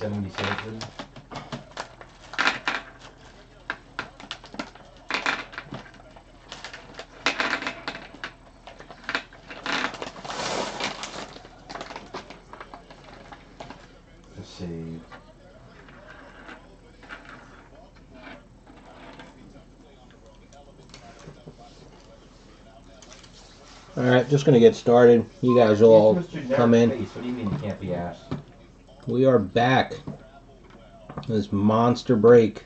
77. Let's see. Alright, just going to get started. You guys will all come in. What do you mean you can't be asked? We are back. This monster break.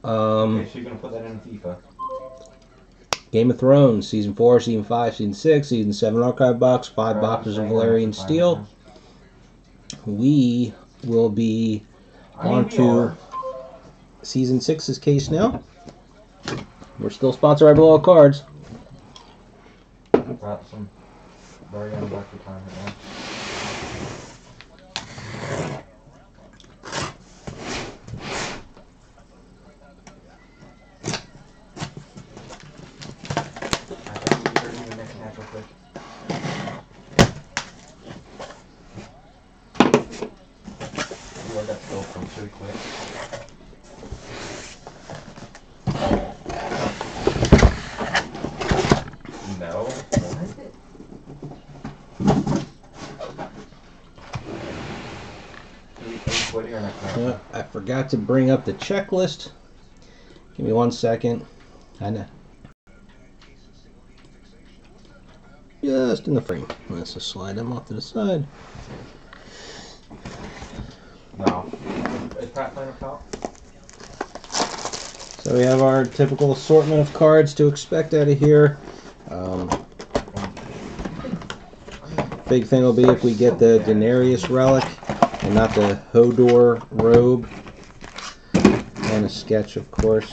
Okay, so you're going to put that in FIFA? Game of Thrones, Season 4, Season 5, Season 6, Season 7 Archive Box, 5 boxes of Valyrian Steel. We will be on to Season 6's case now. We're still sponsored by Blowout Cards. Got some very unlucky time right now. I forgot to bring up the checklist. Give me 1 second. I know. Just in the frame. Let's just slide them off to the side. No. Is Pat playing up top? So we have our typical assortment of cards to expect out of here. Big thing will be if we get the Daenerys relic and not the Hodor robe. And a sketch, of course.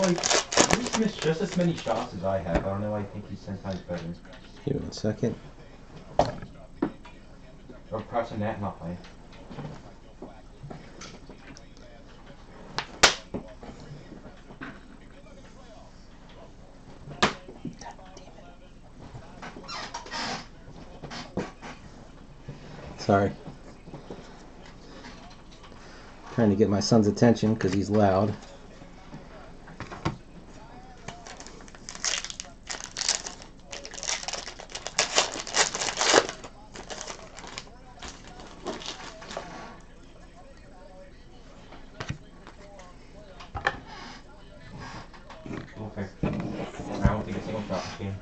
Like, he's missed just as many shots as I have. I don't know why I think he's 10 times better. Give me 1 second. Or perhaps a net not playing. Sorry. Trying to get my son's attention because he's loud. Okay. I don't think a single shot this game.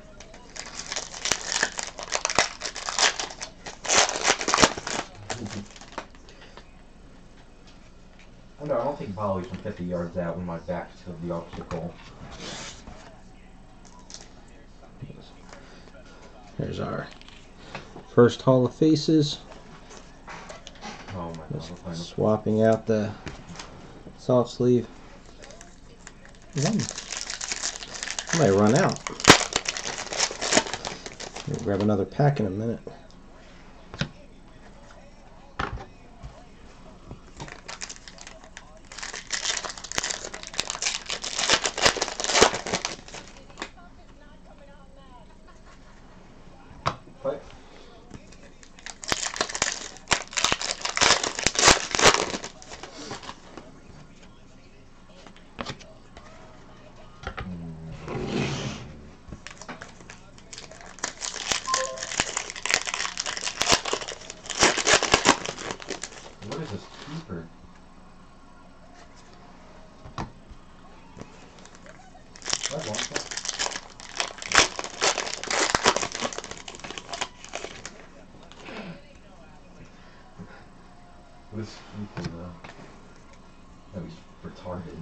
I don't think volleys from 50 yards out when my back's to the opposite goal. There's our first Hall of Faces. Oh my god. Swapping out the soft sleeve. I might run out. I'll grab another pack in a minute. Play. What is this keeper? What was that? What is keeper though? That was retarded.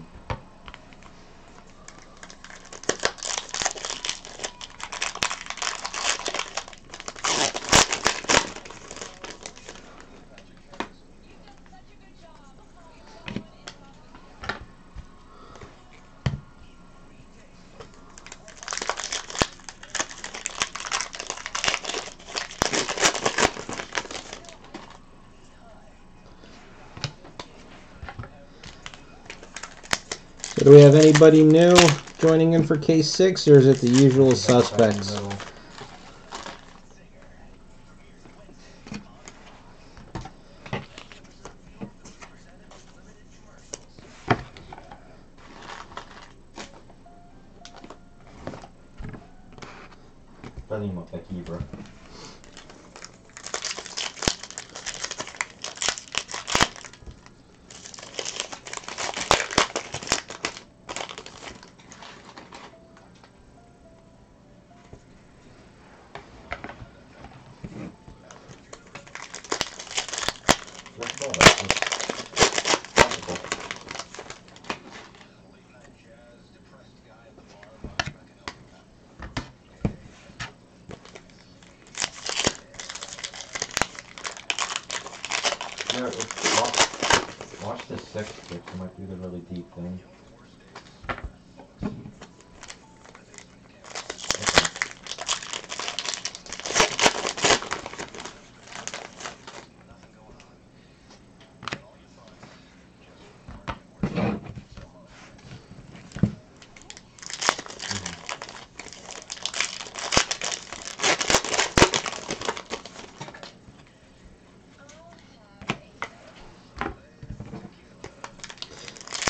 Do we have anybody new joining in for case 6, or is it the usual suspects? Doesn't even look like Ibra. Let's go. Yeah, watch the 6 sticks. It might be the really deep thing.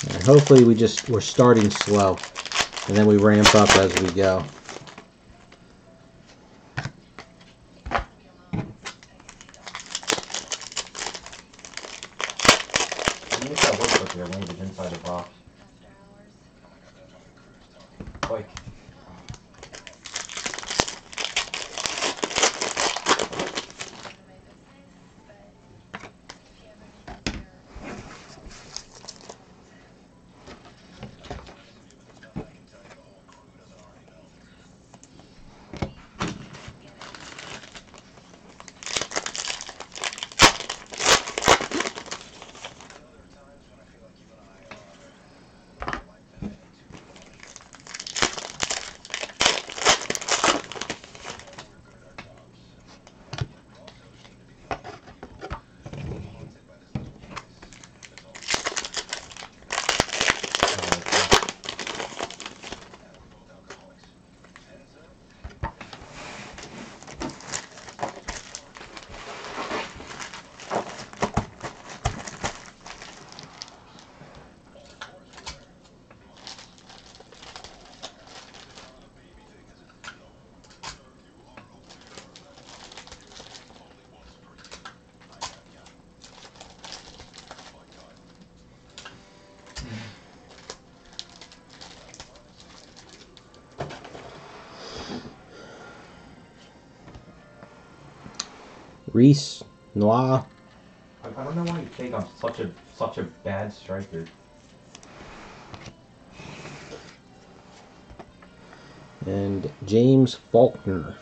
And hopefully we're starting slow, and then we ramp up as we go. You need that workbook here, landed inside the box. Like. Reese, Noir, I don't know why you think I'm such a bad striker. and James Faulkner.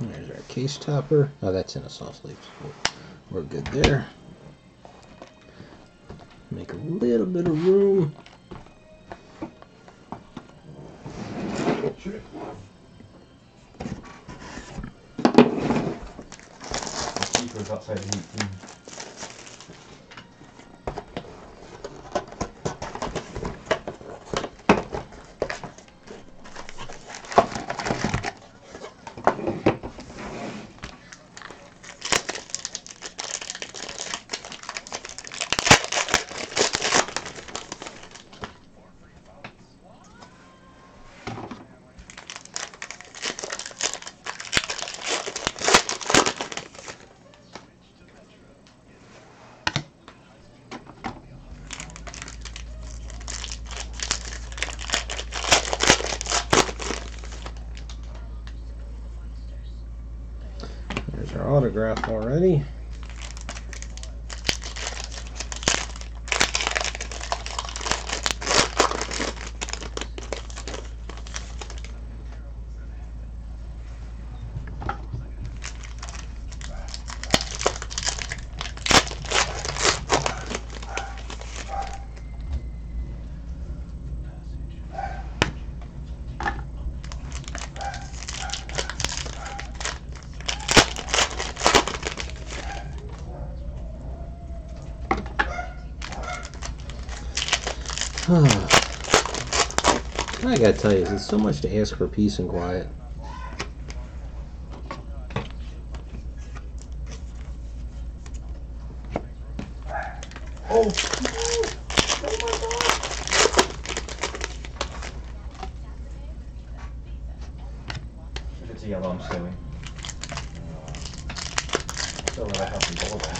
There's our case topper. Oh, that's in a soft sleeve. We're good there. Make a little bit of room. Shoot it. The keeper's outside the 18. There's our autograph already. I gotta tell you, it's so much to ask for peace and quiet. Oh! Oh my god! If it's a yellow, I'm suing. Still let out some Blowout.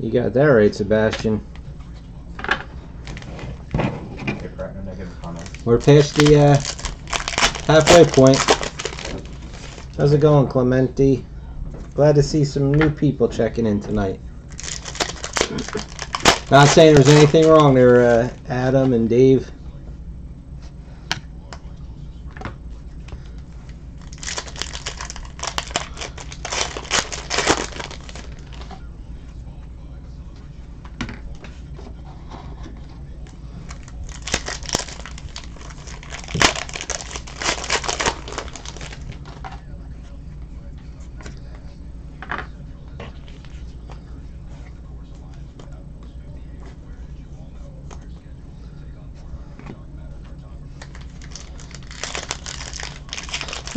You got that right, Sebastian. Your partner, negative comments. We're past the halfway point. How's it going, Clementi? Glad to see some new people checking in tonight. Not saying there's anything wrong there, Adam and Dave.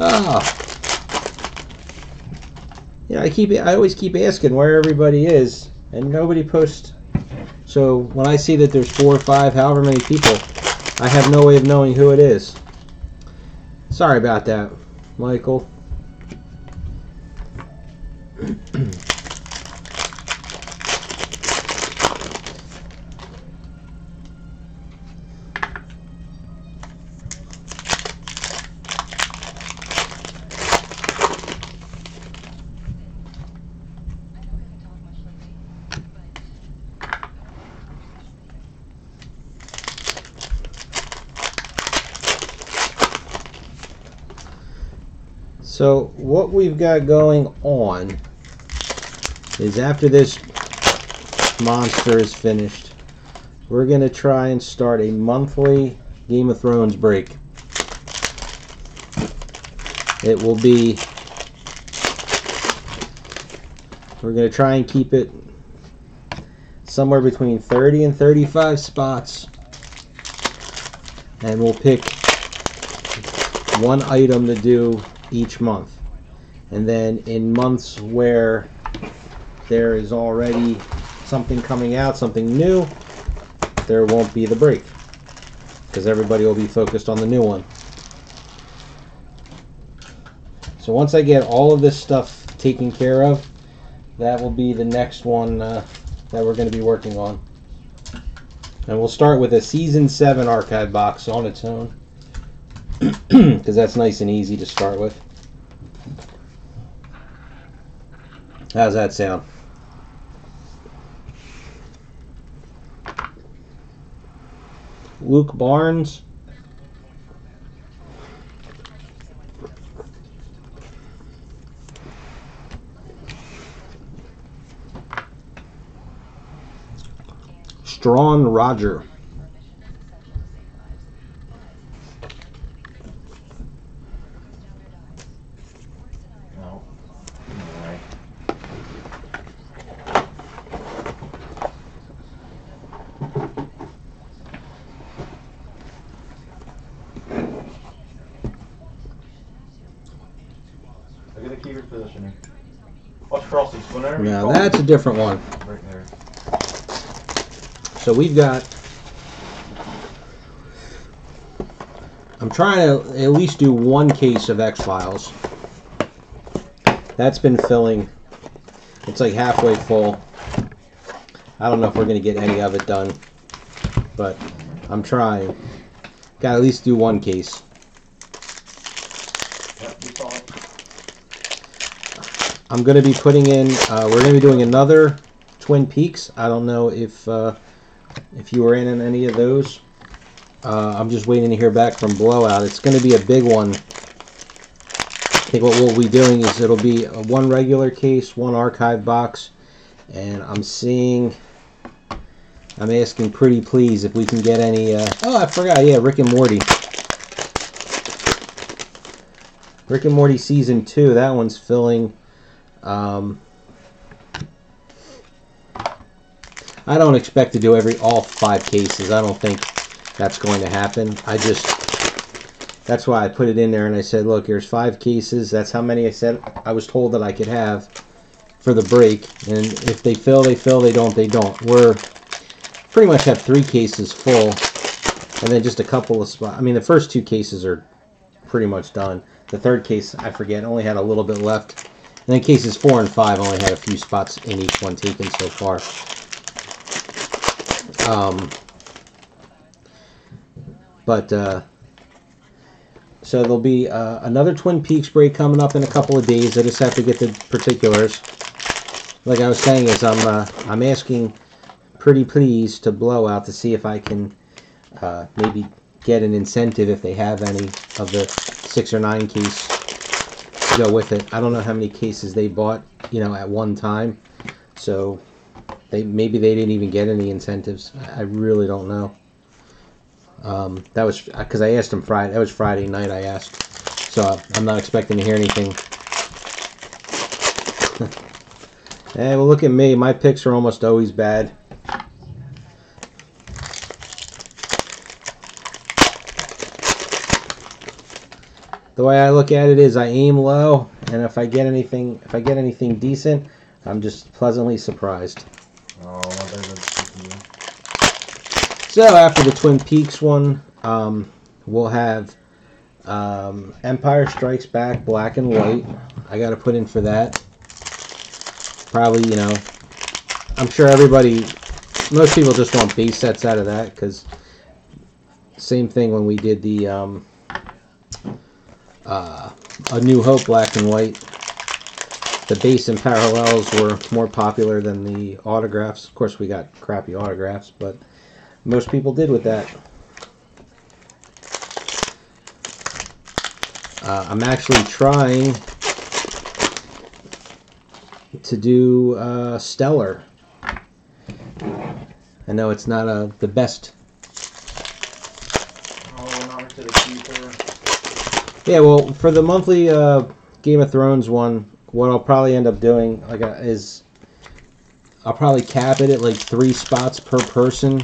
Ah, yeah. I always keep asking where everybody is, and nobody posts. So when I see that there's 4 or 5, however many people, I have no way of knowing who it is. Sorry about that, Michael. So what we've got going on is after this monster is finished, we're going to try and start a monthly Game of Thrones break. It will be, we're going to try and keep it somewhere between 30 and 35 spots, and we'll pick one item to do each month. And then in months where there is already something coming out, something new, there won't be the break because everybody will be focused on the new one. So once I get all of this stuff taken care of, that will be the next one that we're going to be working on. And we'll start with a Season 7 archive box on its own, because that's nice and easy to start with. How's that sound? Luke Barnes. Strawn Roger. No. Alright. Look at the keyword positioning. Watch Frosty. Whenever Now that's a different one. right there. So we've got, I'm trying to at least do one case of X-Files. That's been filling. It's like halfway full. I don't know if we're going to get any of it done, but I'm trying. Got to at least do one case. your thoughts? I'm going to be putting in. We're going to be doing another Twin Peaks. I don't know if you were in any of those. I'm just waiting to hear back from Blowout. It's going to be a big one. I think what we'll be doing is it'll be one regular case, one archive box, and I'm asking pretty please if we can get any. Oh, I forgot. Yeah, Rick and Morty. Rick and Morty season 2. That one's filling. I don't expect to do all 5 cases. I don't think that's going to happen. That's why I put it in there and I said, look, here's 5 cases. That's how many I was told that I could have for the break. And if they fill, they fill. They don't, they don't. We're pretty much have 3 cases full. And then just a couple of spots. I mean, the first 2 cases are pretty much done. The third case, I forget, only had a little bit left. And then cases 4 and 5 only had a few spots in each one taken so far. So there'll be another Twin Peaks break coming up in a couple of days. I just have to get the particulars. Like I was saying, is I'm asking pretty please to Blowout to see if I can maybe get an incentive if they have any of the 6 or 9 case to go with it. I don't know how many cases they bought, at one time. So maybe they didn't even get any incentives. I really don't know. That was because I asked him Friday. That was Friday night I asked. So I'm not expecting to hear anything. Hey, well, look at me. My picks are almost always bad. The way I look at it is I aim low, and if I get anything decent, I'm just pleasantly surprised. Oh, there's a CPU. So after the Twin Peaks one, we'll have Empire Strikes Back Black and White. I got to put in for that. Probably, I'm sure most people just want base sets out of that, because same thing when we did the A New Hope Black and White. The base and parallels were more popular than the autographs. Of course, we got crappy autographs, but most people did with that. I'm actually trying to do Stellar. I know it's not the best. Oh, not to the keeper. Yeah, well, for the monthly Game of Thrones one, what I'll probably end up doing is I'll probably cap it at like 3 spots per person,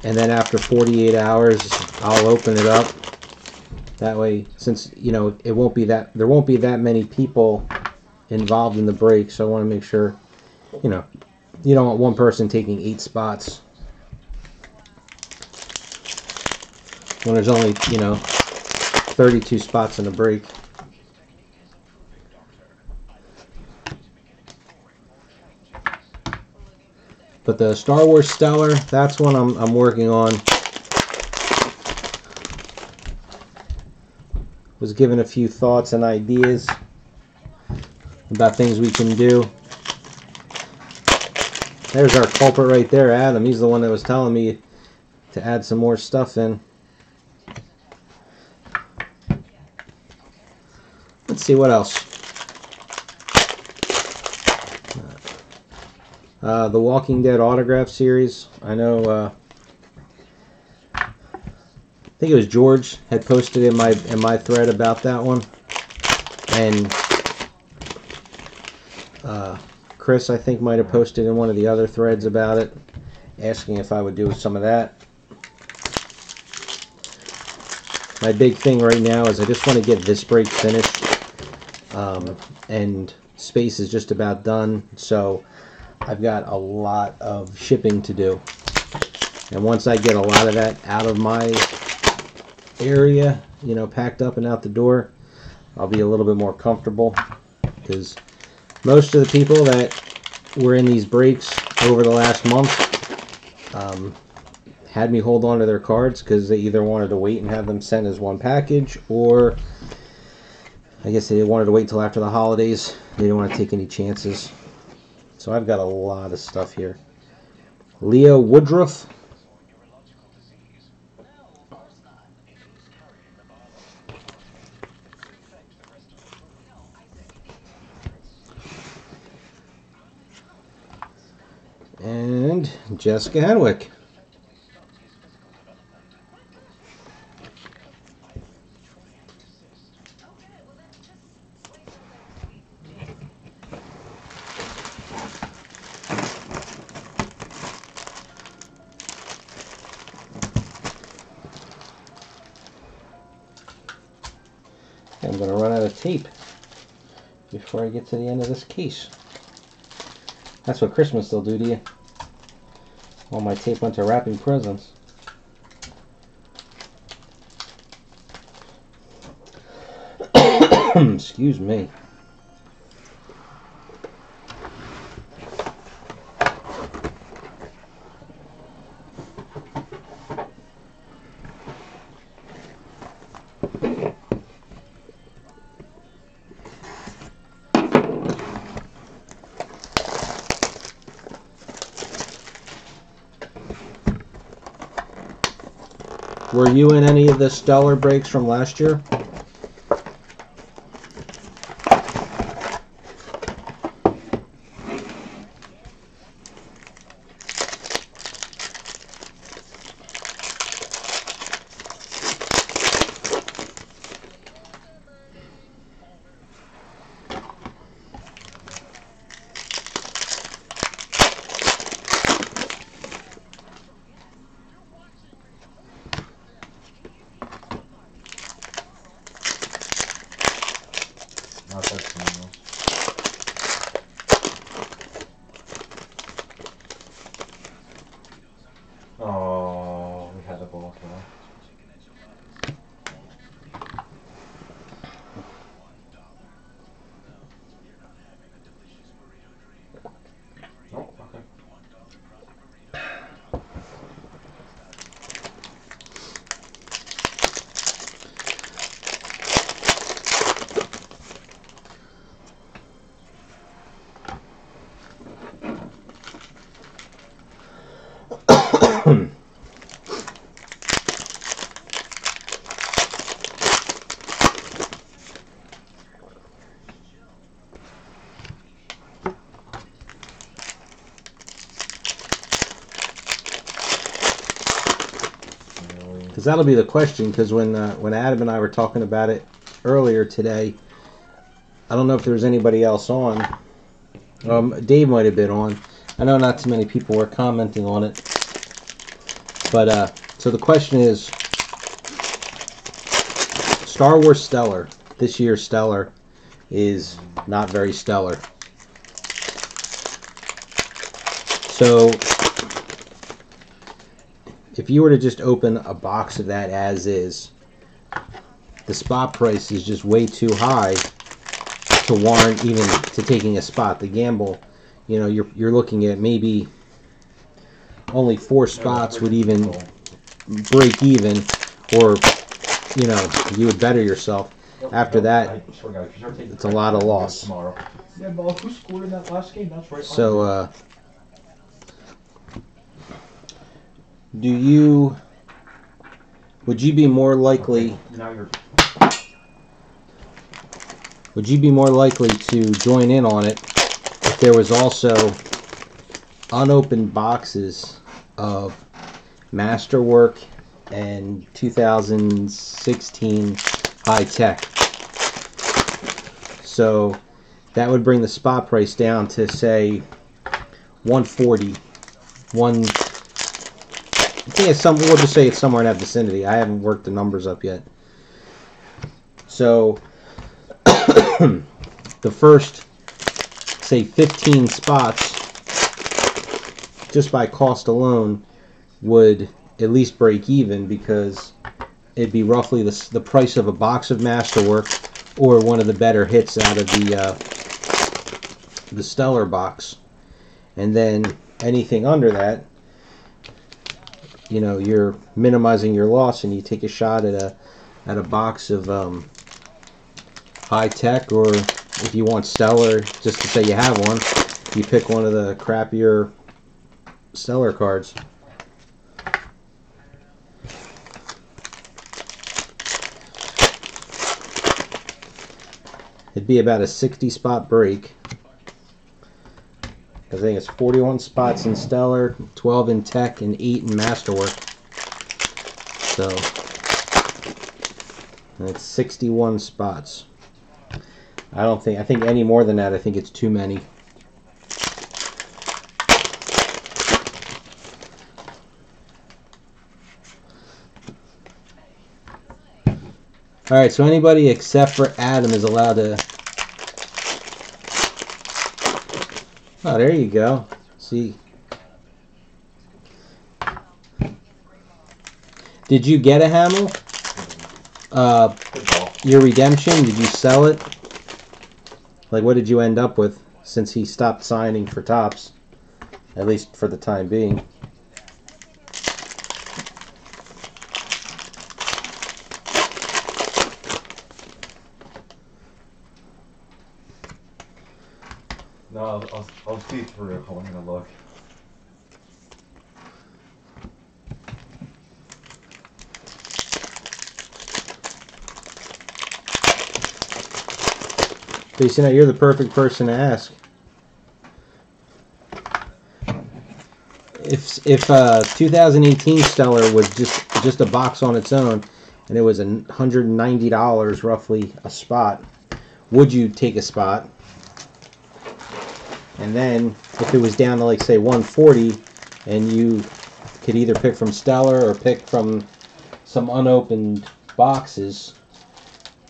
and then after 48 hours, I'll open it up. That way, since there won't be that many people involved in the break, so I want to make sure, you don't want one person taking 8 spots when there's only 32 spots in the break. But the Star Wars Stellar, that's one I'm working on. Was given a few thoughts and ideas about things we can do. There's our culprit right there, Adam. He's the one that was telling me to add some more stuff in. Let's see what else. The Walking Dead autograph series. I know. I think it was George had posted in my thread about that one, and Chris, I think, might have posted in one of the other threads about it, asking if I would do some of that. My big thing right now is I just want to get this break finished, and space is just about done, so I've got a lot of shipping to do. And once I get a lot of that out of my area, packed up and out the door, I'll be a little bit more comfortable, because most of the people that were in these breaks over the last month had me hold on to their cards because they either wanted to wait and have them sent as one package, or I guess they wanted to wait till after the holidays. They didn't want to take any chances. So I've got a lot of stuff here. Leo Woodruff. And Jessica Henwick. I'm going to run out of tape before I get to the end of this case. That's what Christmas will do to you. All my tape went to wrapping presents. Excuse me. Were you in any of the stellar breaks from last year? Not that someone else. Oh, we had a ball for that. Oh, okay. Because that'll be the question. Because when Adam and I were talking about it earlier today, I don't know if there was anybody else on. Dave might have been on. I know not too many people were commenting on it. But so the question is, Star Wars Stellar. This year's Stellar is not very stellar. So if you were to just open a box of that as is, the spot price is just way too high to warrant even to taking a spot. The gamble, you know, you're looking at maybe only 4 spots would even break even, or you know, you would better yourself. After that, it's a lot of loss. Yeah, but who scored in that last game? That's right. So, would you be more likely? Would you be more likely to join in on it if there was also unopened boxes of Masterwork and 2016 High Tech? So that would bring the spot price down to say 140. We'll just say it's somewhere in that vicinity. I haven't worked the numbers up yet. So the first, say, 15 spots, just by cost alone, would at least break even, because it'd be roughly the price of a box of Masterwork or one of the better hits out of the Stellar box. And then anything under that, you know, you're minimizing your loss, and you take a shot at a box of high tech, or if you want stellar, just to say you have one, you pick one of the crappier stellar cards. It'd be about a 60 spot break. I think it's 41 spots in stellar, 12 in tech, and 8 in masterwork. So that's 61 spots. I think any more than that, I think it's too many. Alright, so anybody except for Adam is allowed to... Oh, there you go. See. Did you get a Hamel? Your redemption, did you sell it? Like, what did you end up with since he stopped signing for Topps? At least for the time being. No, I'll see through it. I'm gonna look. So you see, now you're the perfect person to ask. If 2018 Stellar was just a box on its own, and it was $190 roughly a spot, would you take a spot? And then if it was down to, like, say, 140, and you could either pick from Stellar or pick from some unopened boxes,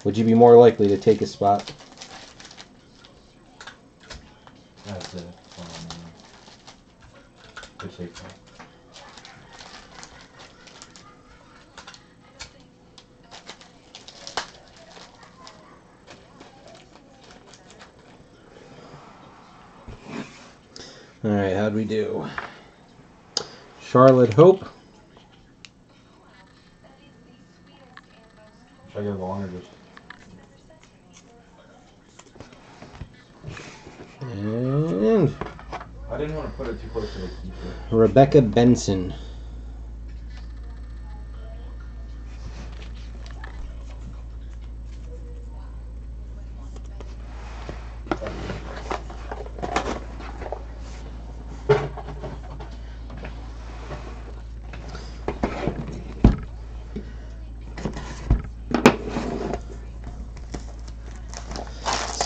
would you be more likely to take a spot? That's it. Good shape. Alright, how'd we do? Charlotte Hope. Should I go long or just... And I didn't want to put it too close to the keeper. Rebecca Benson.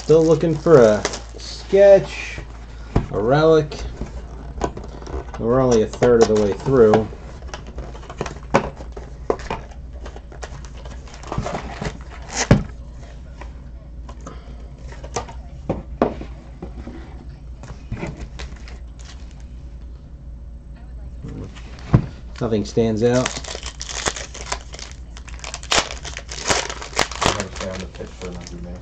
Still looking for a sketch, a relic. We're only a third of the way through. Nothing stands out. I'm gonna stay on the pitch for another minute.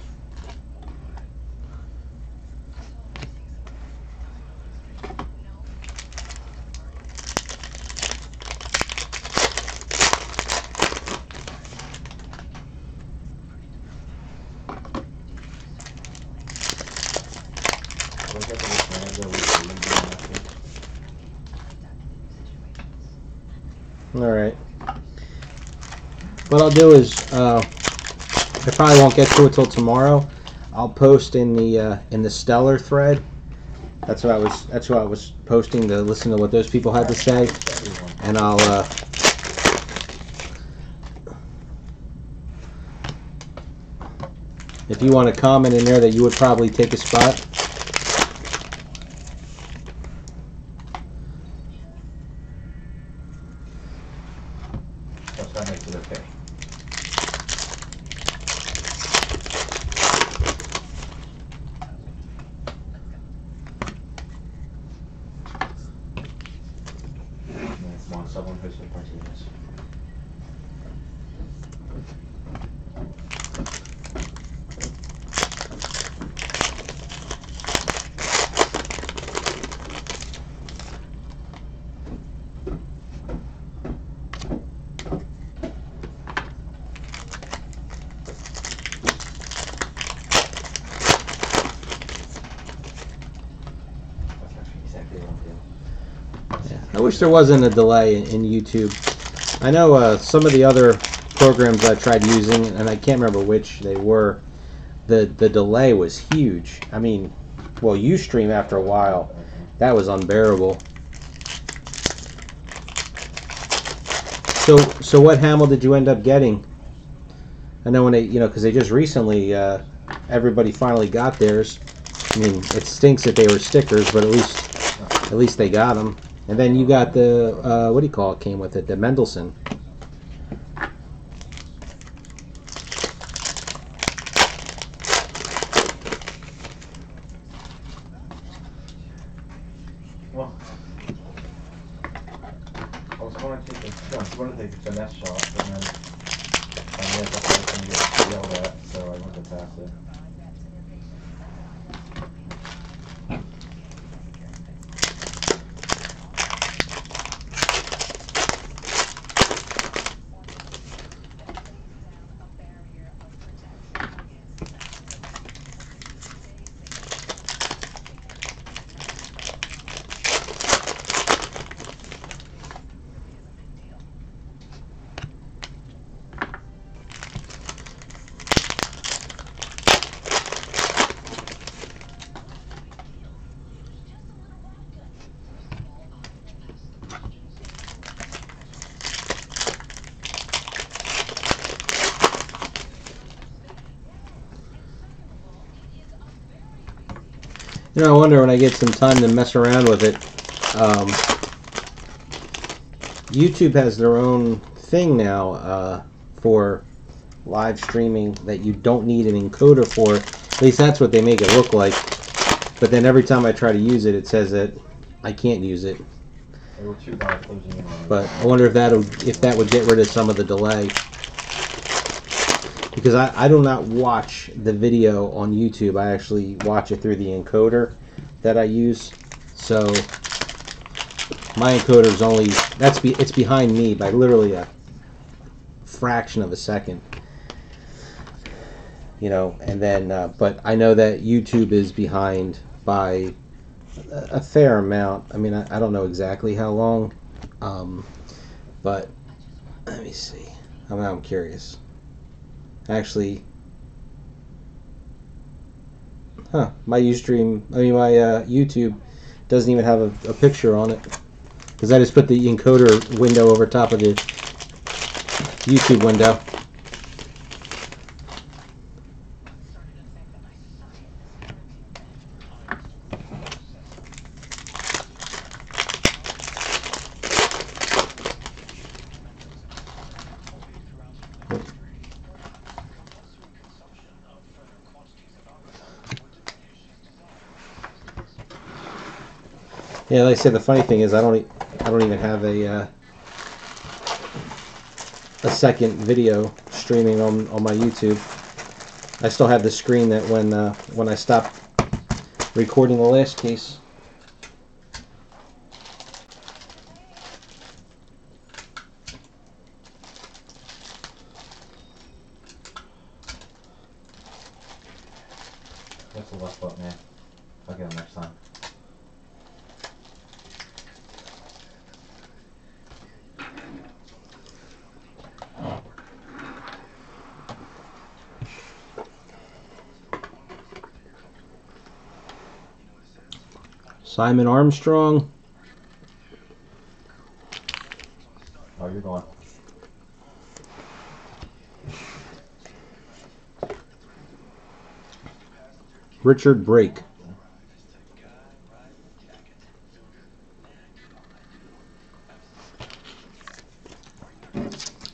Alright. What I'll do is, I probably won't get to it till tomorrow. I'll post in the Stellar thread. That's what I was posting, to listen to what those people had to say. And I'll if you want to comment in there that you would probably take a spot. That makes it okay. Come on, someone push the party in this. wish there wasn't a delay in YouTube. I know some of the other programs I tried using, and I can't remember which they were, the delay was huge. I mean, well, Ustream after a while, that was unbearable. So what Hamill did you end up getting? I know when they, because they just recently, everybody finally got theirs. I mean, it stinks that they were stickers, but at least they got them. And then you got the, what do you call it, came with it, the Mendelssohn. Well, I was going to take the finesse shot, and then I realized I was going to get yelled at, so I went to pass it. I wonder when I get some time to mess around with it. YouTube has their own thing now for live streaming that you don't need an encoder for. At least that's what they make it look like. But then every time I try to use it, it says that I can't use it. There were two guys closing in on me. But I wonder if that would get rid of some of the delay. Because I do not watch the video on YouTube. I actually watch it through the encoder that I use. So my encoder is only it's behind me by literally a fraction of a second. And then but I know that YouTube is behind by a fair amount. I mean, I don't know exactly how long, but let me see. I'm curious. Actually, my YouTube doesn't even have a picture on it, because I just put the encoder window over top of the YouTube window. Yeah, like I said, the funny thing is I don't even have a second video streaming on my YouTube. I still have the screen that when I stopped recording the last case. That's a left foot, man. I'll get him next time. Simon Armstrong. Oh, you're going. Richard Brake.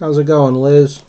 How's it going, Liz?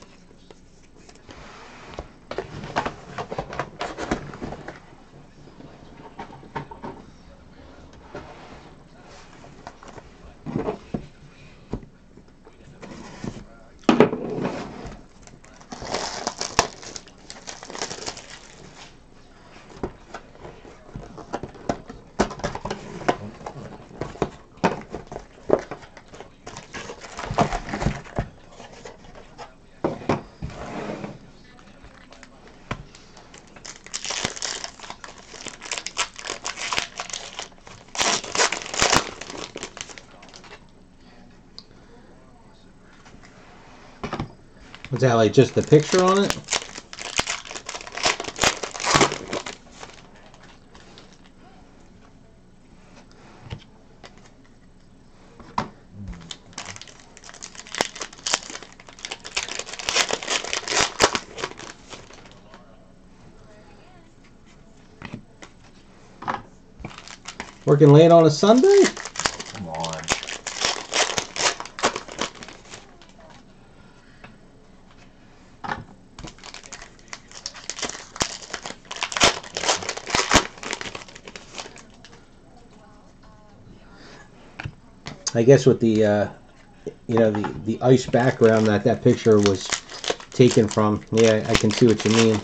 Is that like just the picture on it? Working late on a Sunday? Come on. I guess with the the ice background that picture was taken from. Yeah, I can see what you mean.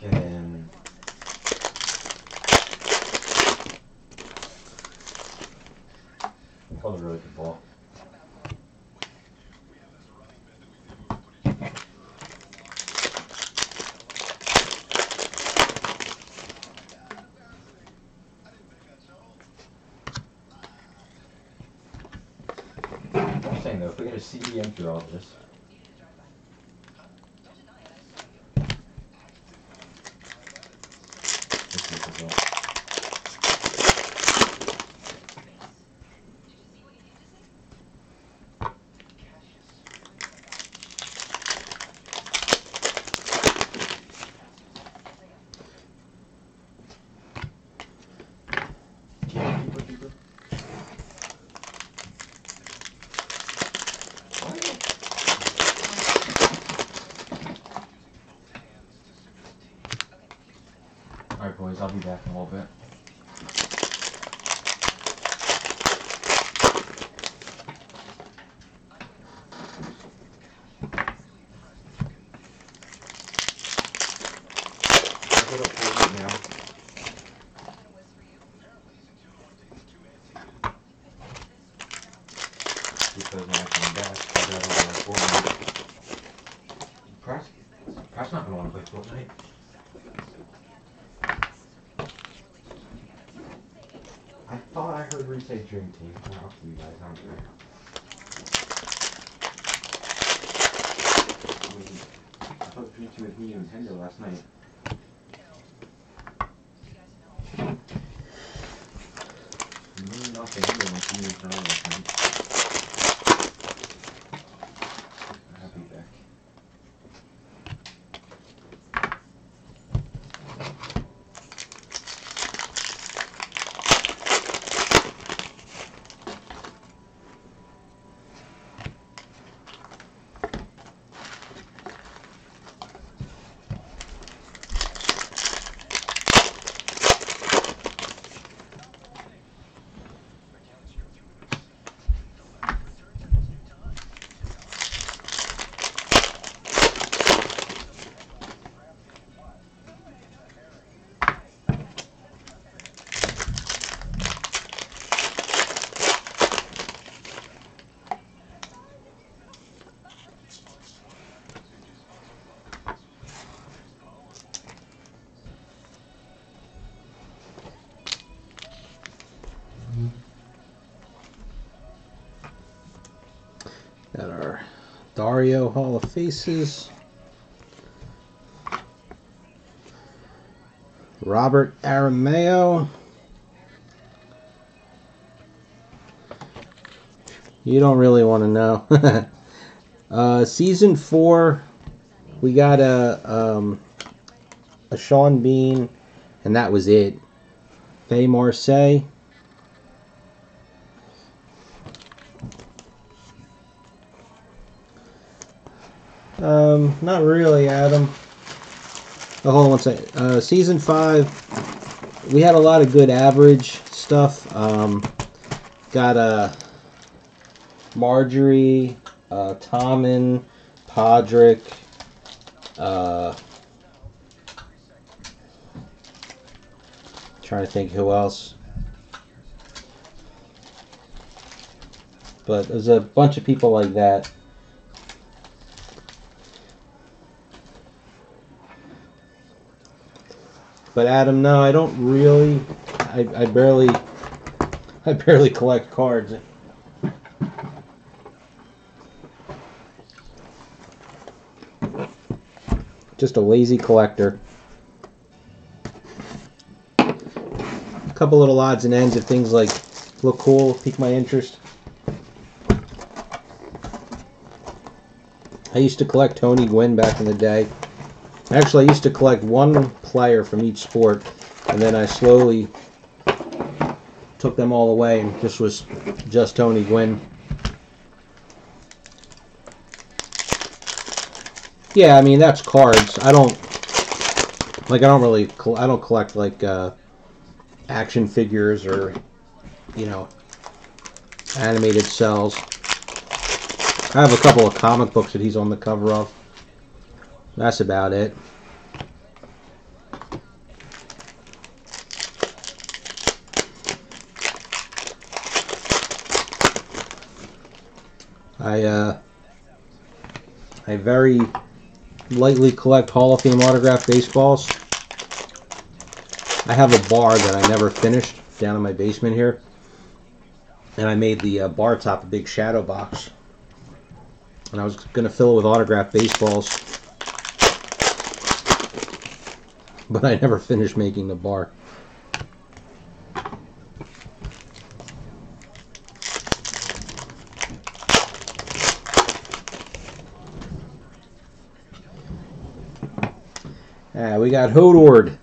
And that was a really good ball. I'm saying though, if we get a CDM through all this, let's see what's up. Keeper. Alright boys, I'll be back in a little bit. I'll put up for it now. Because when I come back, I gotta go to Fortnite. Pratt's not gonna want to play Fortnite. I thought I heard Reese say Dream Team. I'll see you guys, I don't care. I thought Dream Team was me and Nintendo last night. Nothing here when she moved around last night. I'll be back. Got our Dario Hall of Faces. Robert Arameo. You don't really want to know. Season 4, we got a Sean Bean, and that was it. Faye Marseille. Not really, Adam. Oh, hold on one second. Season 5, we had a lot of good average stuff. Got Marjorie, Tommen, Podrick, trying to think who else. But there's a bunch of people like that. But Adam, no, I don't really. I barely collect cards. Just a lazy collector. A couple little odds and ends of things like look cool, pique my interest. I used to collect Tony Gwynn back in the day. Actually, I used to collect one player from each sport, and then I slowly took them all away, and this was just Tony Gwynn. Yeah, I mean that's cards. I don't collect like action figures or animated cells. I have a couple of comic books that he's on the cover of. That's about it. I very lightly collect Hall of Fame autographed baseballs. I have a bar that I never finished down in my basement here, and I made the bar top a big shadow box, and I was going to fill it with autographed baseballs, but I never finished making the bar. We got Hodord.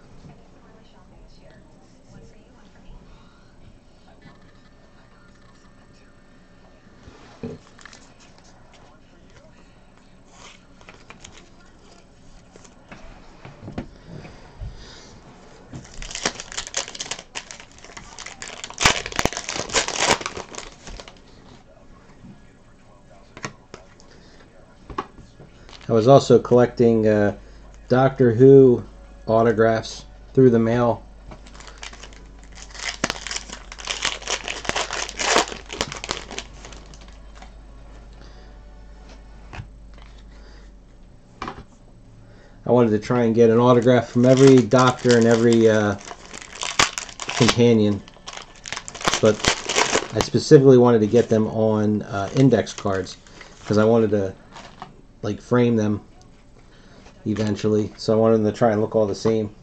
I was also collecting Doctor Who autographs through the mail. I wanted to try and get an autograph from every Doctor and every companion, but I specifically wanted to get them on index cards because I wanted to like frame them eventually, so I wanted them to try and look all the same.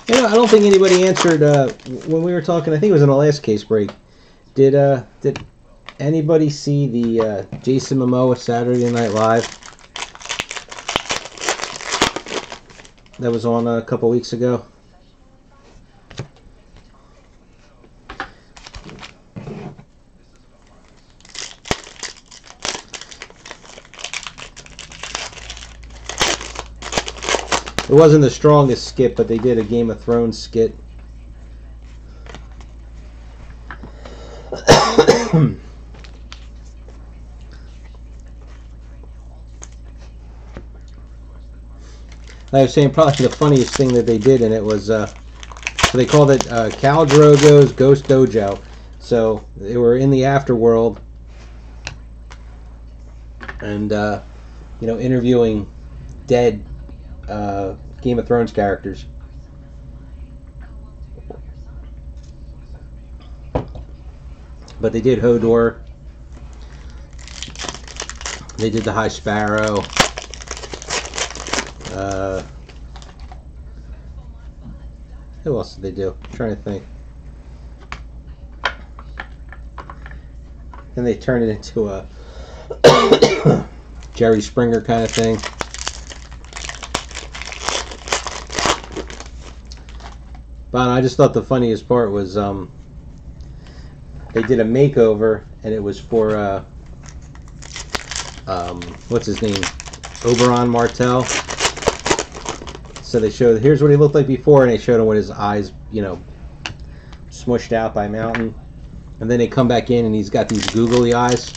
I don't think anybody answered when we were talking. I think it was in the last case break. Did anybody see the Jason Momoa Saturday Night Live that was on a couple weeks ago? It wasn't the strongest skit, but they did a Game of Thrones skit. I was saying probably the funniest thing that they did, and it was they called it Khal Drogo's Ghost Dojo. So they were in the afterworld, and interviewing dead Game of Thrones characters. But they did Hodor. They did the High Sparrow. Who else did they do? I'm trying to think. Then they turned it into a Jerry Springer kind of thing. But I just thought the funniest part was they did a makeover, and it was for what's his name, Oberon Martell. So they showed, here's what he looked like before, and they showed him with his eyes, you know, smushed out by Mountain. And then they come back in, and he's got these googly eyes.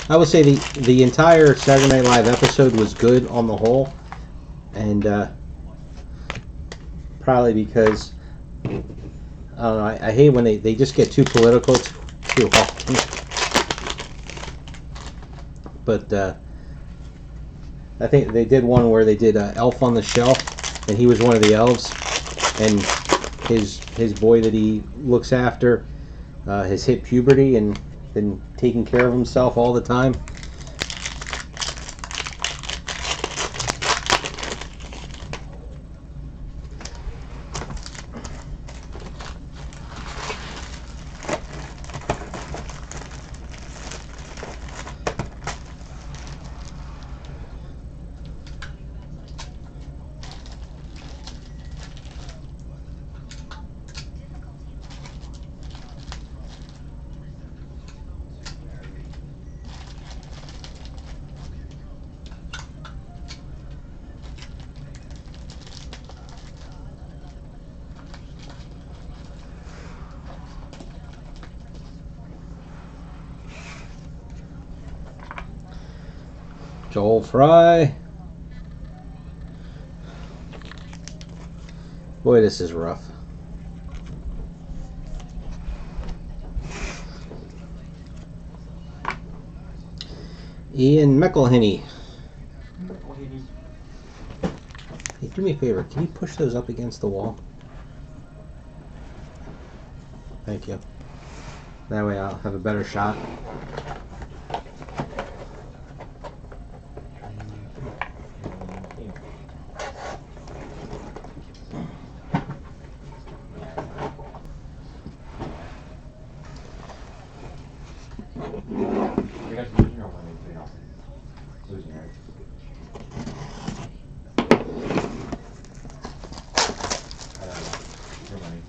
I would say the entire Saturday Night Live episode was good on the whole, and probably because I don't know. I hate when they just get too political too often. But I think they did one where they did Elf on the Shelf, and he was one of the elves, and his boy that he looks after has hit puberty and been taking care of himself all the time. Joel Fry. Boy, this is rough. Ian McElhinney. Hey, do me a favor. Can you push those up against the wall? Thank you. That way I'll have a better shot.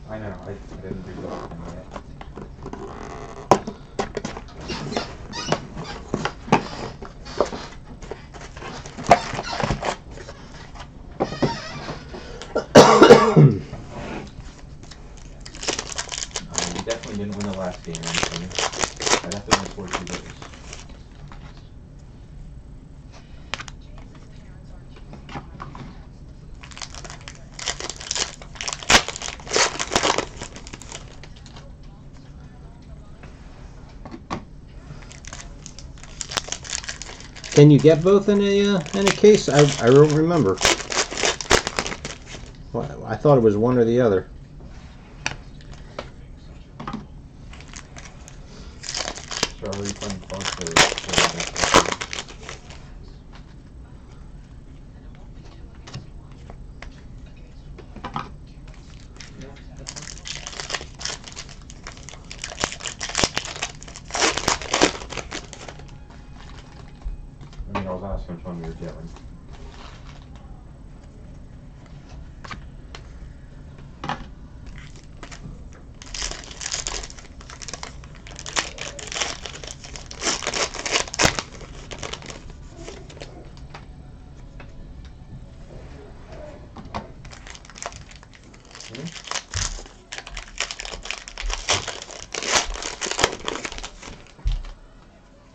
I know, I didn't read that one yet. We definitely didn't win the last game, I'd have to win 42 days. Can you get both in a case? I don't remember. Well, I thought it was one or the other. So are we playing close for I was asking which one we were getting.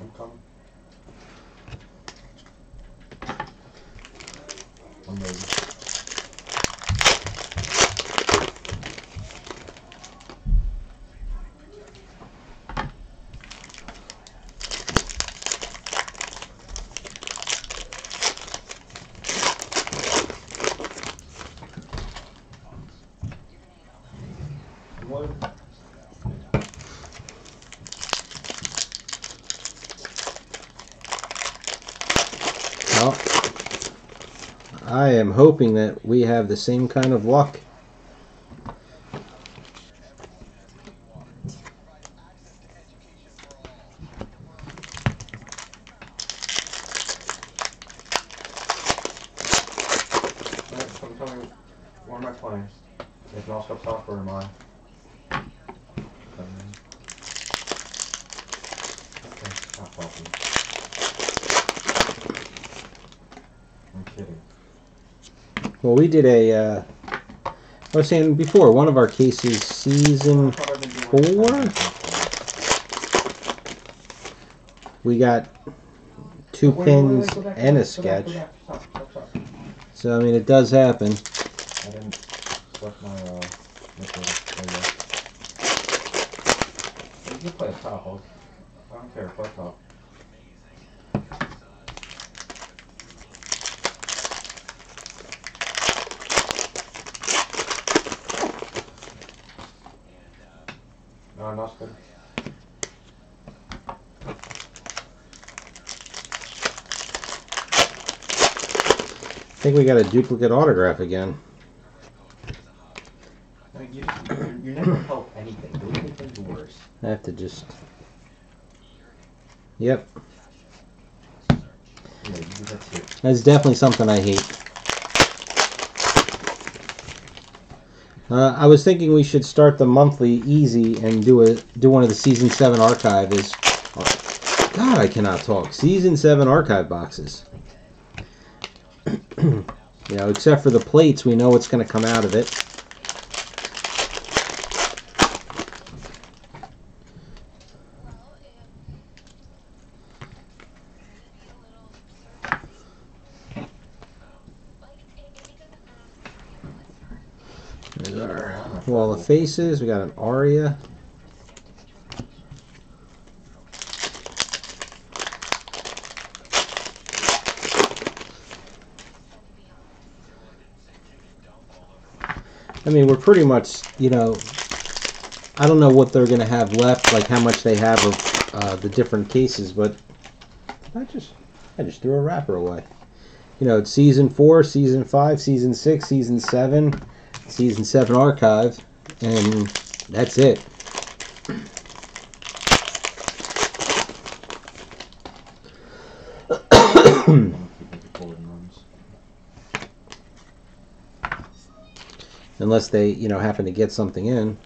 I'm coming. some maybe. One. Well, I am hoping that we have the same kind of luck. Alright, tell me, what am I playing? If no stop software am I? Okay, stop talking. I'm kidding. Well, we did a, I was saying before, one of our cases, season 4, we got 2 pins and a sketch. Stop. So, I mean, it does happen. I didn't select my, liquid. There you go. You can play a top. I don't care, play top. No, that's good. I think we got a duplicate autograph again. I mean, you never help anything. Do anything's worse. I have to just... Yep. Yeah, you do that too. That's definitely something I hate. I was thinking we should start the monthly easy and do one of the Season 7 archive is... God, I cannot talk. Season 7 archive boxes. You know, except for the plates, we know what's going to come out of it. There's our Wall of Faces. We got an Aria. I mean, we're pretty much, you know, I don't know what they're going to have left, like how much they have of the different cases, but I just threw a wrapper away. You know, it's Season 4, Season 5, Season 6, Season 7, Season 7 archive, and that's it. Unless they, you know, happen to get something in.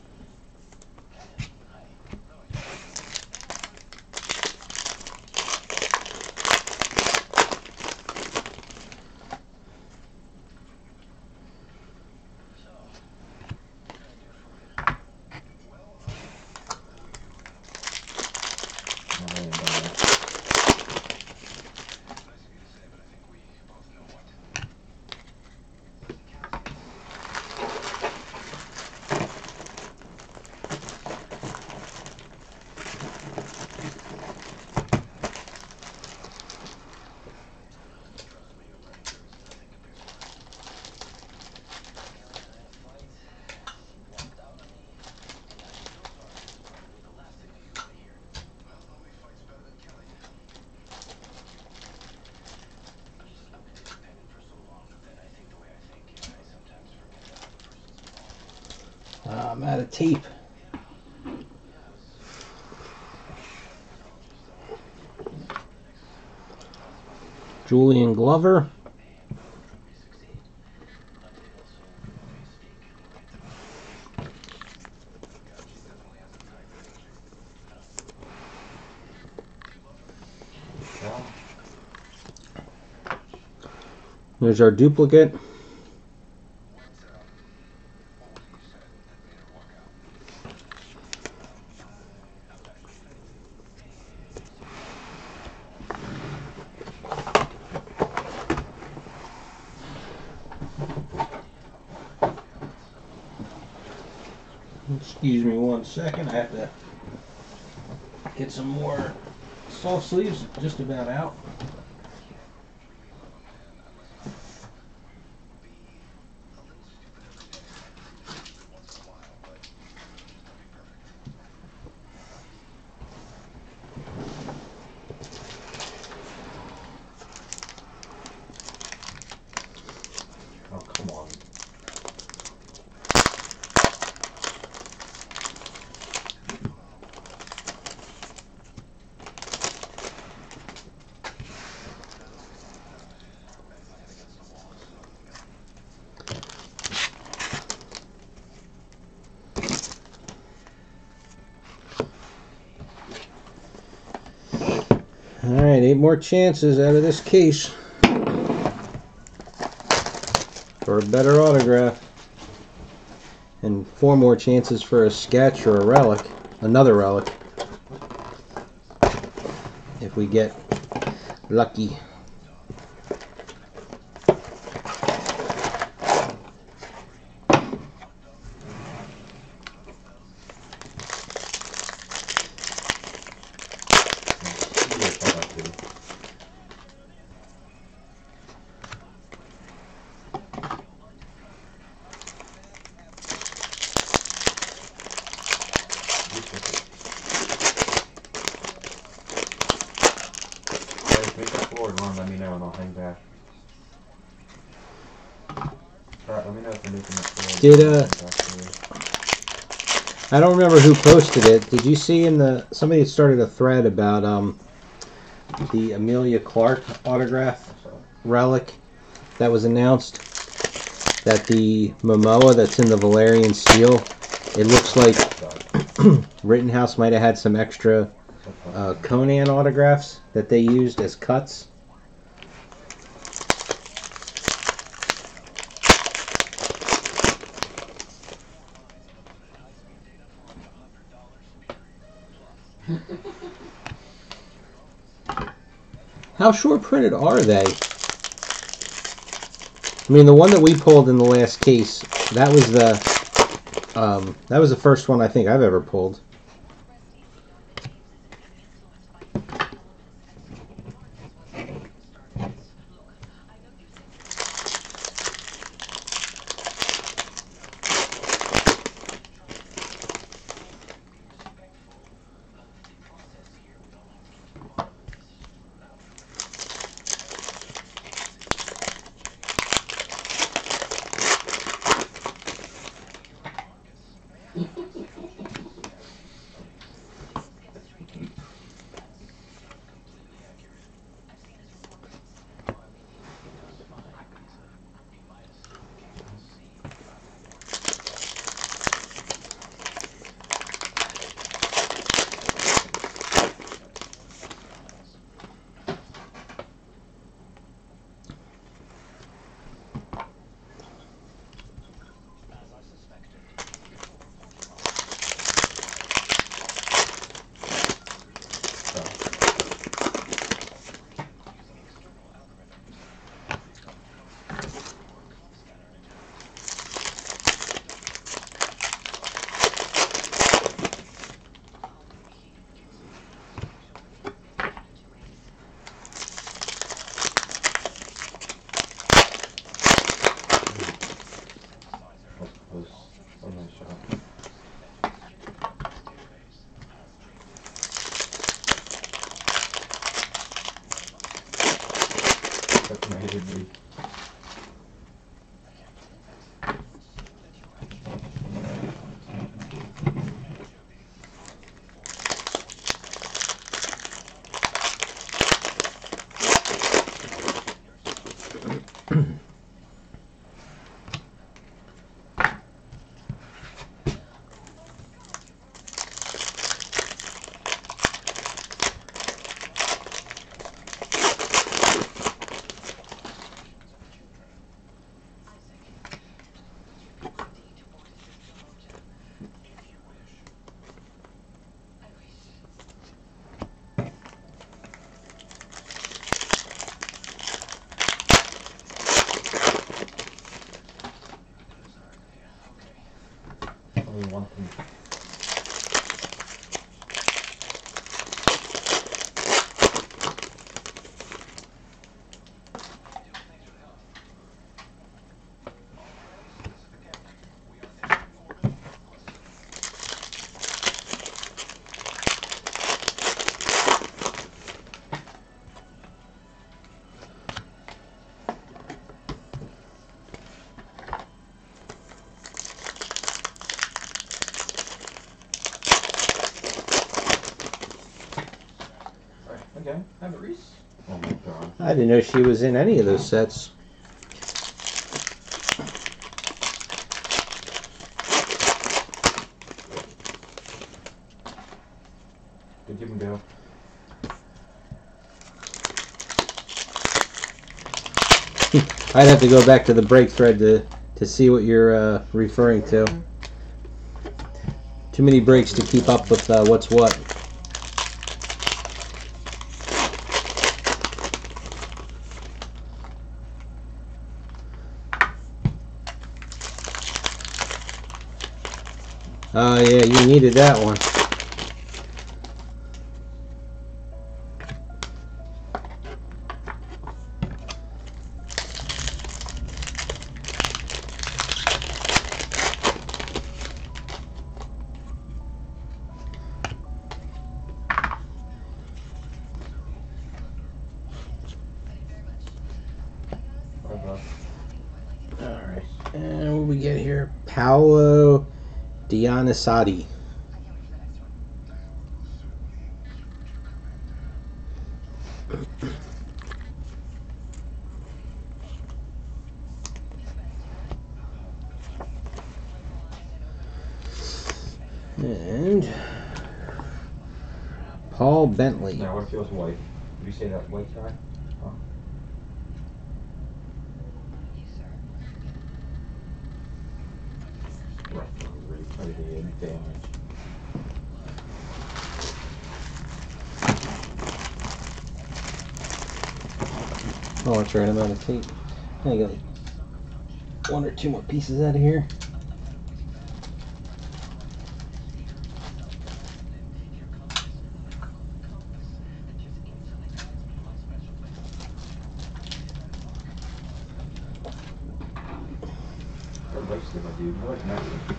I'm out of tape. Julian Glover. There's our duplicate. Excuse me 1 second. I have to get some more soft sleeves. Just about out. Oh, come on. Alright, 8 more chances out of this case for a better autograph. And 4 more chances for a sketch or a relic. Another relic. If we get lucky. Make that forward one, let me know and I'll hang back. Alright, let me know if you're making it forward. I don't remember who posted it. Did you see in the... Somebody had started a thread about the Amelia Clark autograph relic that was announced. That the Momoa that's in the Valyrian seal, it looks like Rittenhouse might have had some extra Conan autographs that they used as cuts. How short printed are they? I mean, the one that we pulled in the last case, that was the first one I think I've ever pulled. want them. Okay, have it, Reese. Oh my god. I didn't know she was in any of those sets. Good, you can go. I'd have to go back to the break thread to see what you're referring to. Too many breaks to keep up with what's what. Oh yeah, you needed that one. Alright, and what do we get here? Paolo Dionysati. And Paul Bentley. Now, what if it was white? Did you say that white guy? Oh. Replay the damage. Oh, that's right, I'm out of tape. I got like one or two more pieces out of here. What looks good, my dude? I like Mexican.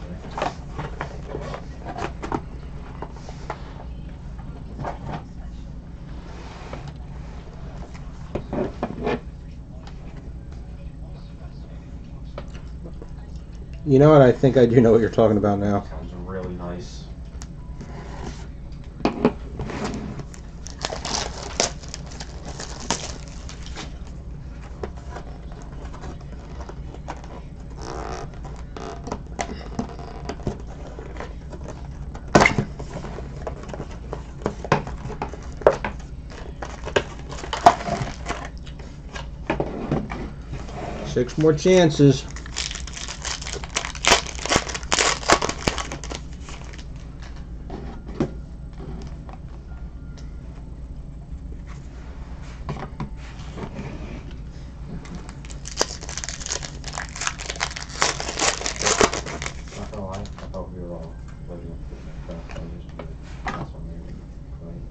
You know what? I think I do know what you're talking about now. Sounds really nice. 6 more chances. Not gonna lie, I thought we were all living up to the best. I just did that's what made it right.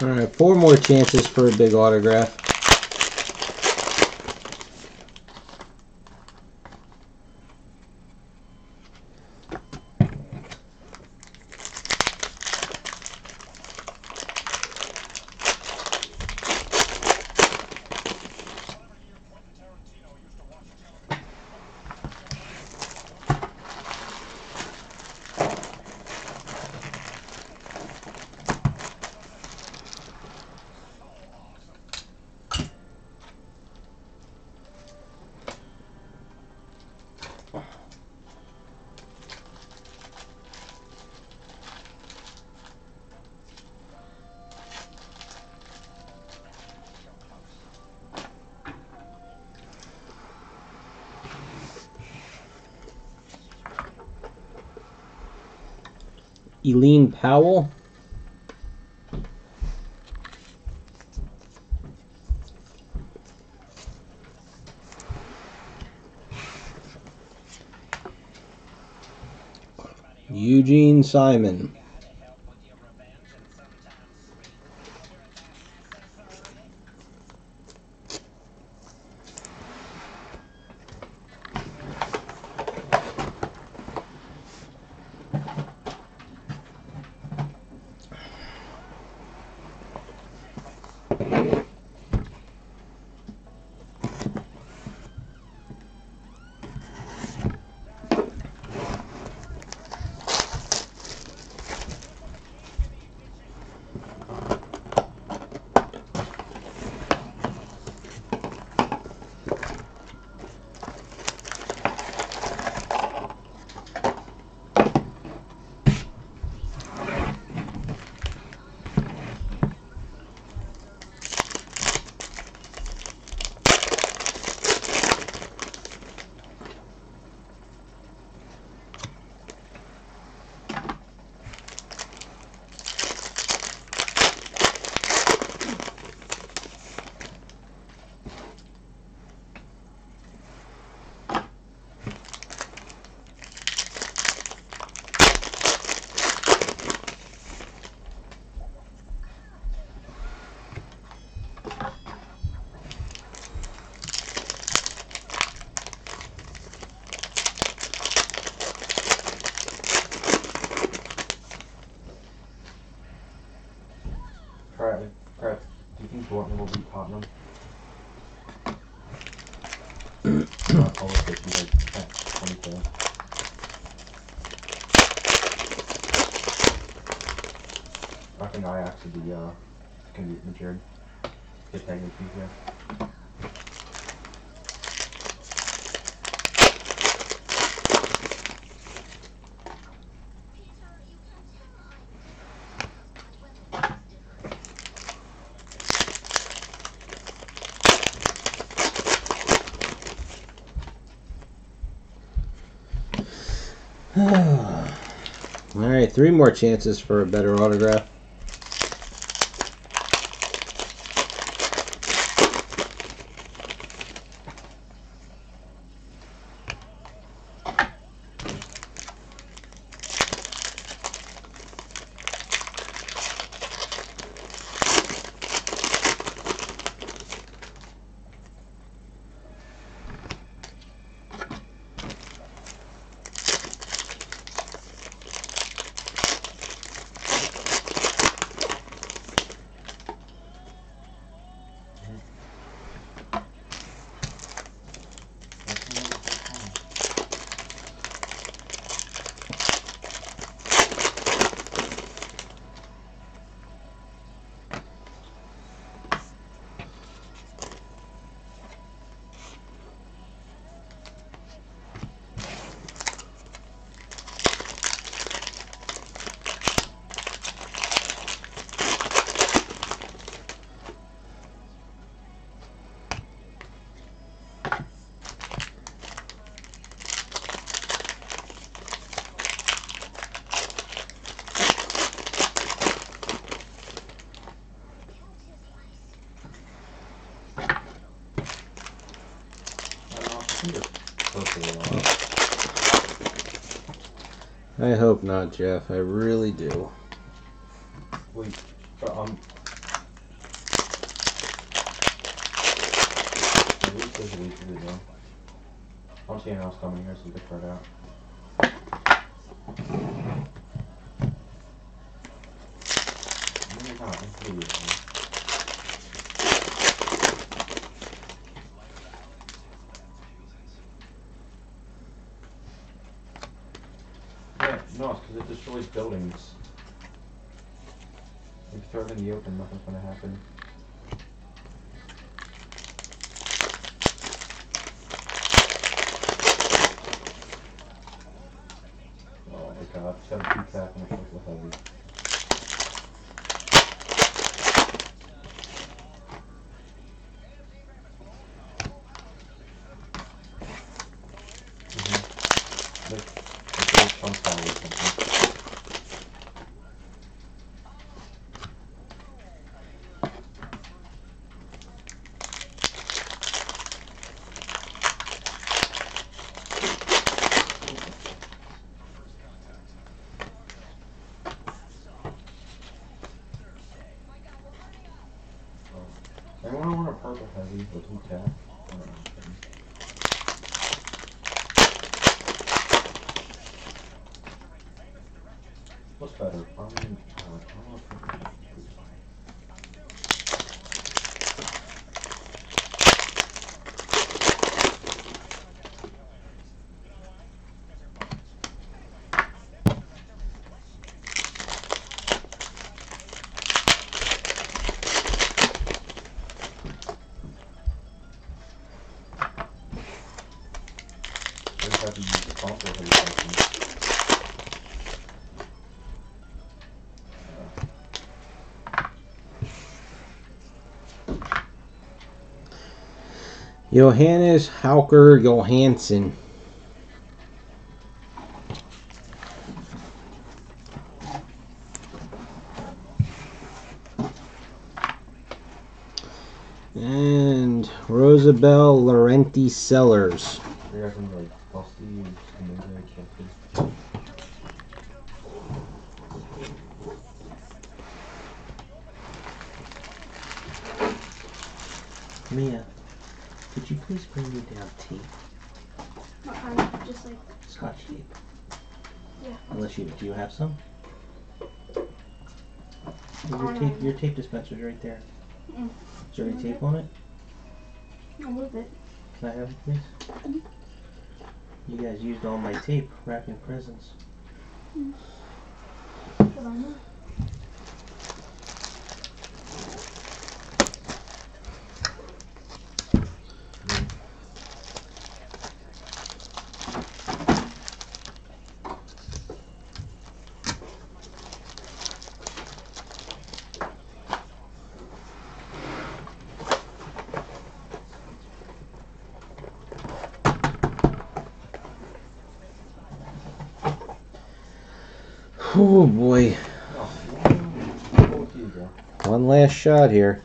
All right, 4 more chances for a big autograph. Eileen Powell. Eugene Simon. Crap. Do you think Dortmund will beat Tottenham? Not all of it, he's like 24. I think Ajax would be, can beat Madrid. Get technically here. All right, 3 more chances for a better autograph. I hope not, Jeff. I really do. Wait, There's a week to do. I don't see anyone else coming here, so get spread out. Maybe not. Let's leave. Yeah, no, it's because it destroys buildings. If you throw it in the open, nothing's gonna happen. Oh my god, 7 feet back and it's so heavy. Like a chunk tower or something. Anyone want a purple heavy with 2 tap? I don't know. What's better? I don't know if I have to use the pump or something. Johannes Hauker Johansson. And Rosabelle Laurenti Sellers. They got some like busty and something. Mia, could you please bring me down tape? What kind? Just like Scotch tape. Yeah. Unless do you have some? Your tape dispenser's right there. Mm. Is there any tape on it? A little bit. Can I have it, please? Mm. You guys used all my tape wrapping presents. Mm. Good on you. Oh boy. One last shot here.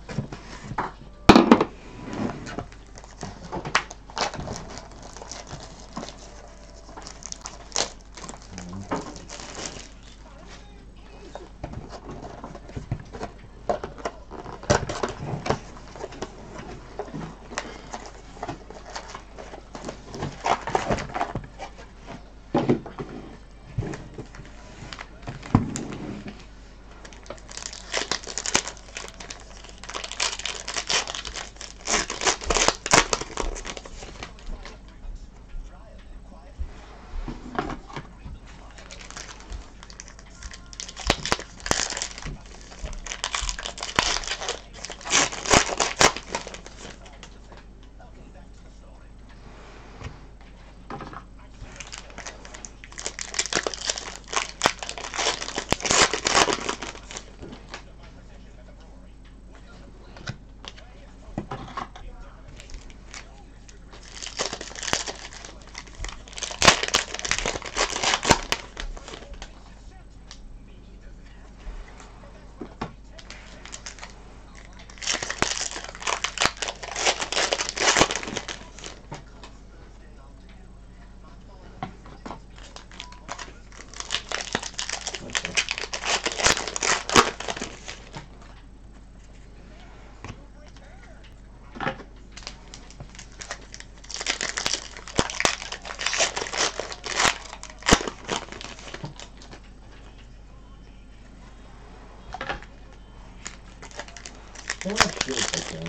How much shield take down?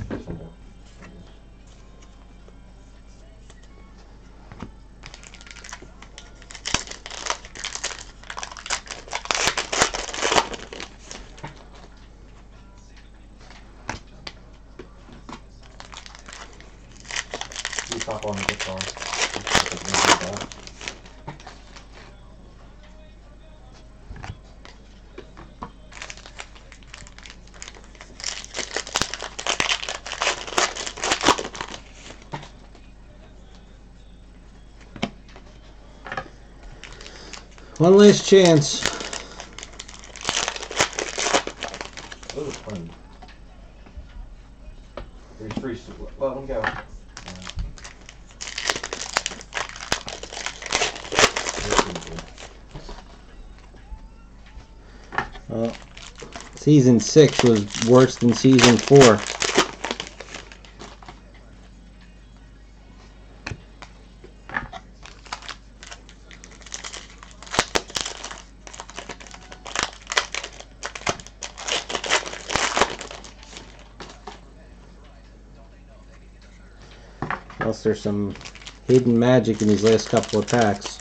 This one do. You top on the guitar. One last chance. Those are fun. There's three. Let them go. Season 6 was worse than season 4. Plus, there's some hidden magic in these last couple of packs.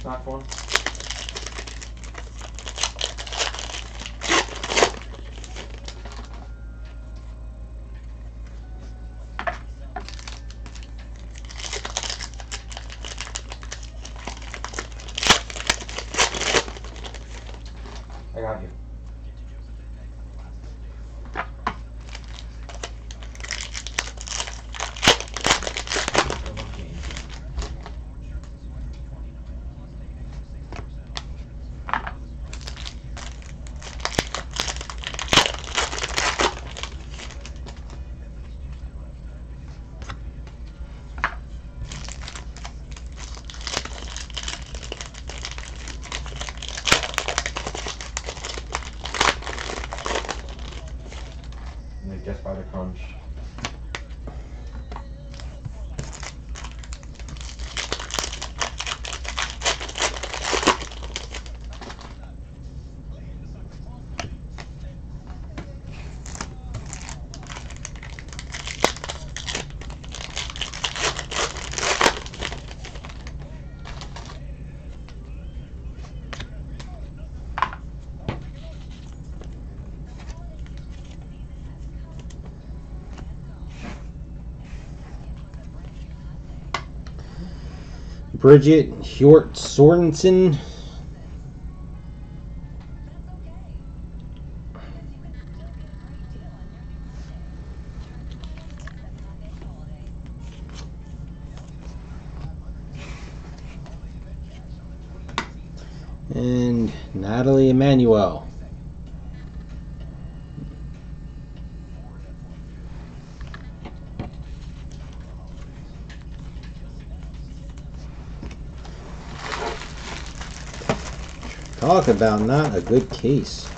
Knock one. I got you. Guess by the crunch. Bridget Hjort Sorensen. And Natalie Emmanuel. Talk about not a good case.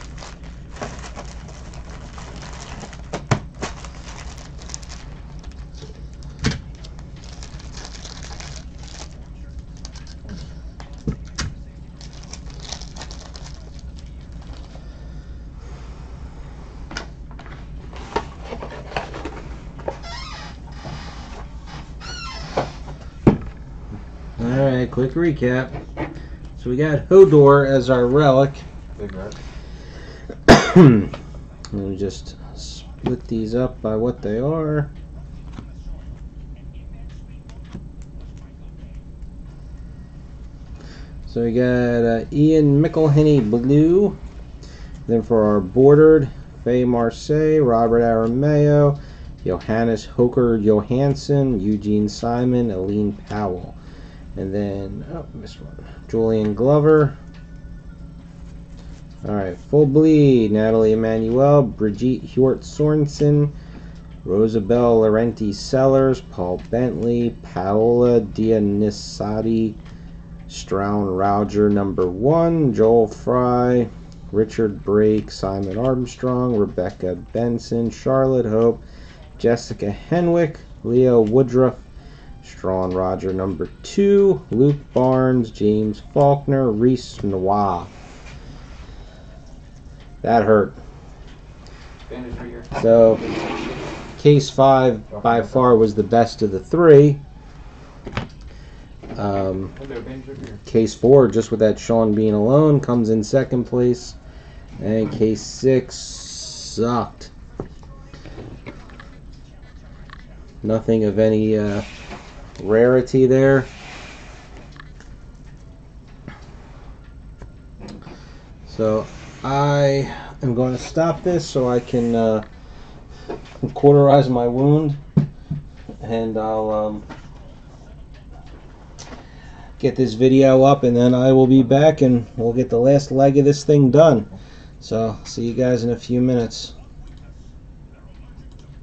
Alright, quick recap. So we got Hodor as our relic. Big red. Let me just split these up by what they are. So we got Ian McElhenney blue. Then for our bordered, Faye Marseille, Robert Arameo, Johannes Hoker Johansson, Eugene Simon, Aline Powell. And then, oh, missed one. Julian Glover. Alright, full bleed. Natalie Emmanuel, Brigitte Hjort Sorensen, Rosabelle Laurenti Sellers, Paul Bentley, Paola Dionisati, Strown Roger #1, Joel Fry, Richard Brake, Simon Armstrong, Rebecca Benson, Charlotte Hope, Jessica Henwick, Leo Woodruff, Strawn Roger #2, Luke Barnes, James Faulkner, Reese Noir. That hurt. Bandage right here. So, case 5 by far was the best of the 3. Oh, there, bandage right here. Case 4, just with that Sean Bean alone, comes in 2nd place. And case 6 sucked. Nothing of any rarity there. So I am going to stop this so I can cauterize my wound, and I'll get this video up, and then I will be back and we'll get the last leg of this thing done. So see you guys in a few minutes.